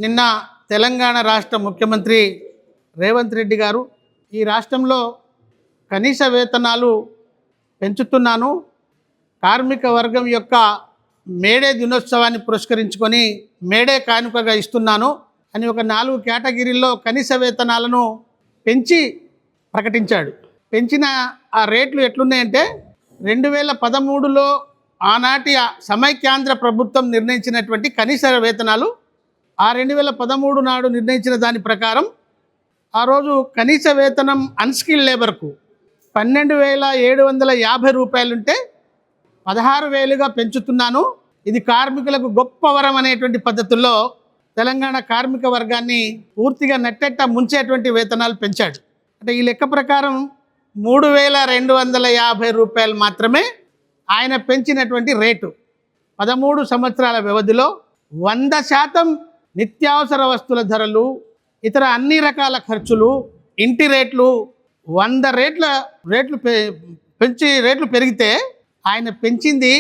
నిన్న తెలంగాణ రాష్ట్ర ముఖ్యమంత్రి రేవంత్ రెడ్డి గారు ఈ రాష్ట్రంలో కనీస వేతనాలు పెంచుతున్నాను, కార్మిక వర్గం యొక్క మేడే దినోత్సవాన్ని పురస్కరించుకొని మేడే కానుకగా ఇస్తున్నాను అని ఒక 4 కేటగిరీల్లో కనీస వేతనాలను పెంచి ప్రకటించాడు. పెంచిన ఆ రేట్లు ఎట్లున్నాయంటే 2013లో ఆనాటి సమైక్యాంధ్ర ప్రభుత్వం నిర్ణయించినటువంటి కనీస వేతనాలు ఆ 2013 నాడు నిర్ణయించిన దాని ప్రకారం ఆ రోజు కనీస వేతనం అన్స్కిల్డ్ లేబర్కు 12,750 రూపాయలుంటే 16,000గా పెంచుతున్నాను. ఇది కార్మికులకు గొప్ప వరం అనేటువంటి పద్ధతుల్లో తెలంగాణ కార్మిక వర్గాన్ని పూర్తిగా నట్టెట్ట ముంచేటువంటి వేతనాలు పెంచాడు. అంటే ఈ లెక్క ప్రకారం 3,250 రూపాయలు మాత్రమే ఆయన పెంచినటువంటి రేటు. 13 సంవత్సరాల వ్యవధిలో 100% నిత్యావసర వస్తువుల ధరలు, ఇతర అన్ని రకాల ఖర్చులు, ఇంటి రేట్లు 100 రేట్లు పెరిగితే ఆయన పెంచింది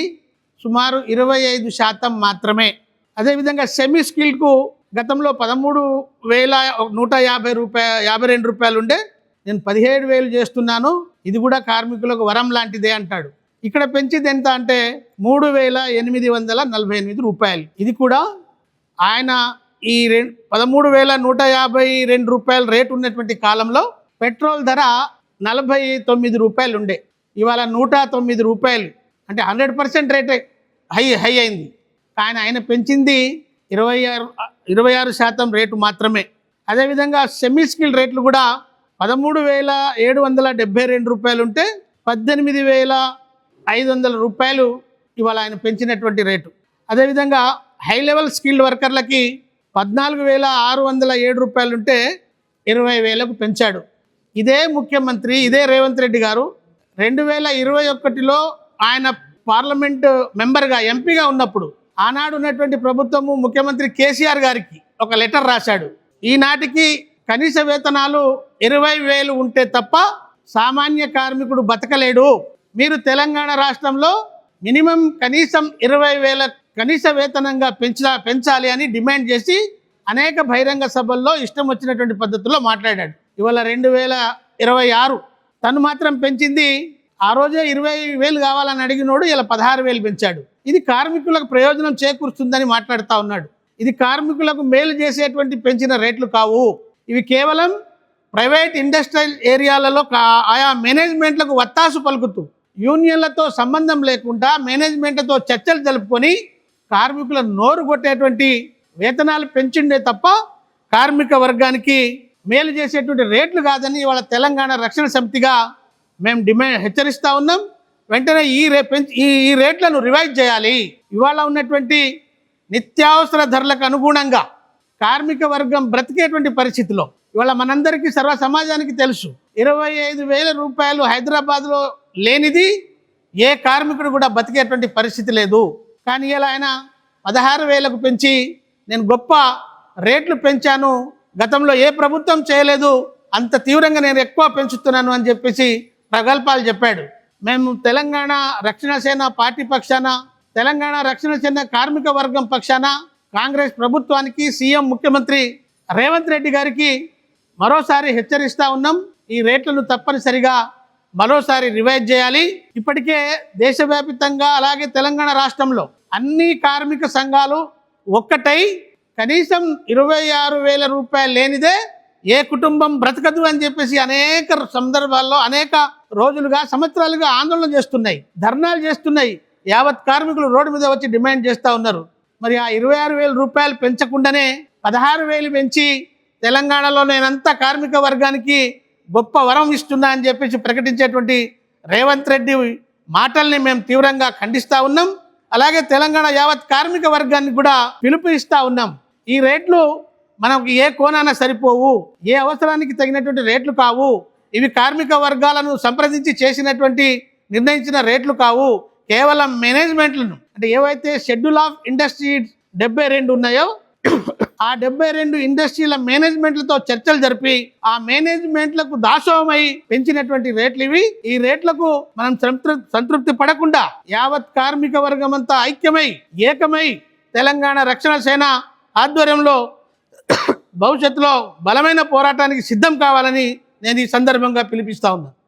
సుమారు 25% మాత్రమే. అదేవిధంగా సెమీ స్కిల్డ్కు గతంలో 13,152 రూపాయలు ఉండే నేను 17,000 చేస్తున్నాను, ఇది కూడా కార్మికులకు వరం లాంటిదే అంటాడు. ఇక్కడ పెంచింది ఎంత అంటే 3,848 రూపాయలు. ఇది కూడా ఆయన ఈ 13,152 రూపాయల రేటు ఉన్నటువంటి కాలంలో పెట్రోల్ ధర 49 రూపాయలు ఉండే, ఇవాళ 109 రూపాయలు, అంటే 100% రేటే హై అయింది. కానీ ఆయన పెంచింది 26% రేటు మాత్రమే. అదేవిధంగా సెమీ స్కిల్ రేట్లు కూడా 13,772 రూపాయలు ఉంటే 18,500 రూపాయలు ఇవాళ ఆయన పెంచినటువంటి రేటు. అదేవిధంగా హై లెవెల్ స్కిల్డ్ వర్కర్లకి 14,607 రూపాయలు ఉంటే 20,000కు పెంచాడు. ఇదే ముఖ్యమంత్రి, ఇదే రేవంత్ రెడ్డి గారు 2021లో ఆయన పార్లమెంటు మెంబర్గా ఎంపీగా ఉన్నప్పుడు ఆనాడు ఉన్నటువంటి ప్రభుత్వము ముఖ్యమంత్రి కేసీఆర్ గారికి ఒక లెటర్ రాశాడు. ఈనాటికి కనీస వేతనాలు 20,000 ఉంటే తప్ప సామాన్య కార్మికుడు బతకలేడు, మీరు తెలంగాణ రాష్ట్రంలో మినిమం కనీసం 20,000 కనీస వేతనంగా పెంచాలి అని డిమాండ్ చేసి అనేక బహిరంగ సభల్లో ఇష్టం వచ్చినటువంటి పద్ధతుల్లో మాట్లాడాడు. ఇవాళ 2026 తను మాత్రం పెంచింది, ఆ రోజే 20,000 కావాలని అడిగినోడు ఇలా 16,000 పెంచాడు. ఇది కార్మికులకు ప్రయోజనం చేకూరుస్తుందని మాట్లాడుతూ ఉన్నాడు. ఇది కార్మికులకు మేలు చేసేటువంటి పెంచిన రేట్లు కావు, ఇవి కేవలం ప్రైవేట్ ఇండస్ట్రియల్ ఏరియాలలో ఆయా మేనేజ్మెంట్లకు వత్తాసు పలుకుతూ యూనియన్లతో సంబంధం లేకుండా మేనేజ్మెంట్లతో చర్చలు జరుపుకొని కార్మికుల నోరు కొట్టేటువంటి వేతనాలు పెంచిండే తప్ప కార్మిక వర్గానికి మేలు చేసేటువంటి రేట్లు కాదని ఇవాళ తెలంగాణ రక్షణ సమితిగా మేము హెచ్చరిస్తూ ఉన్నాం. వెంటనే ఈ రేట్లను రివైజ్ చేయాలి. ఇవాళ ఉన్నటువంటి నిత్యావసర ధరలకు అనుగుణంగా కార్మిక వర్గం బ్రతికేటువంటి పరిస్థితిలో ఇవాళ మనందరికీ సర్వ సమాజానికి తెలుసు, 25,000 రూపాయలు హైదరాబాద్లో లేనిది ఏ కార్మికుడు కూడా బతికేటువంటి పరిస్థితి లేదు. కానీ ఇలా ఆయన 16,000కు పెంచి నేను గొప్ప రేట్లు పెంచాను, గతంలో ఏ ప్రభుత్వం చేయలేదు, అంత తీవ్రంగా నేను ఎక్కువ పెంచుతున్నాను అని చెప్పేసి ప్రగల్భాలు చెప్పాడు. మేము తెలంగాణ రక్షణ సేన పార్టీ పక్షాన, తెలంగాణ రక్షణ సేన కార్మిక వర్గం పక్షాన కాంగ్రెస్ ప్రభుత్వానికి, సీఎం ముఖ్యమంత్రి రేవంత్ రెడ్డి గారికి మరోసారి హెచ్చరిస్తూ ఉన్నాం. ఈ రేట్లను తప్పనిసరిగా మరోసారి రివైజ్ చేయాలి. ఇప్పటికే దేశవ్యాప్తంగా అలాగే తెలంగాణ రాష్ట్రంలో అన్ని కార్మిక సంఘాలు ఒక్కటై కనీసం 26,000 రూపాయలు లేనిదే ఏ కుటుంబం బ్రతకదు అని చెప్పేసి అనేక సందర్భాల్లో అనేక రోజులుగా సంవత్సరాలుగా ఆందోళన చేస్తున్నాయి, ధర్నాలు చేస్తున్నాయి. యావత్ కార్మికులు రోడ్డు మీద వచ్చి డిమాండ్ చేస్తూ ఉన్నారు. మరి ఆ 26,000 రూపాయలు పెంచకుండానే 16,000 పెంచి తెలంగాణలో నేనంతా కార్మిక వర్గానికి గొప్ప వరం ఇస్తున్నా అని చెప్పేసి ప్రకటించేటువంటి రేవంత్ రెడ్డి మాటల్ని మేము తీవ్రంగా ఖండిస్తూ ఉన్నాం. అలాగే తెలంగాణ యావత్ కార్మిక వర్గాన్ని కూడా పిలుపు ఇస్తూ ఉన్నాం. ఈ రేట్లు మనకు ఏ కోణాన సరిపోవు, ఏ అవసరానికి తగినటువంటి రేట్లు కావు, ఇవి కార్మిక వర్గాలను సంప్రదించి చేసినటువంటి నిర్ణయించిన రేట్లు కావు, కేవలం మేనేజ్మెంట్లను అంటే ఏవైతే షెడ్యూల్ ఆఫ్ ఇండస్ట్రీస్ 72 ఉన్నాయో ఆ 72 ఇండస్ట్రీల మేనేజ్మెంట్లతో చర్చలు జరిపి ఆ మేనేజ్మెంట్లకు దాసోహమై పెంచినటువంటి రేట్లు ఇవి. ఈ రేట్లకు మనం సంతృప్తి పడకుండా యావత్ కార్మిక వర్గం అంతా ఐక్యమై ఏకమై తెలంగాణ రక్షణ సేన ఆధ్వర్యంలో భవిష్యత్తులో బలమైన పోరాటానికి సిద్ధం కావాలని నేను ఈ సందర్భంగా పిలిపిస్తా ఉన్నాను.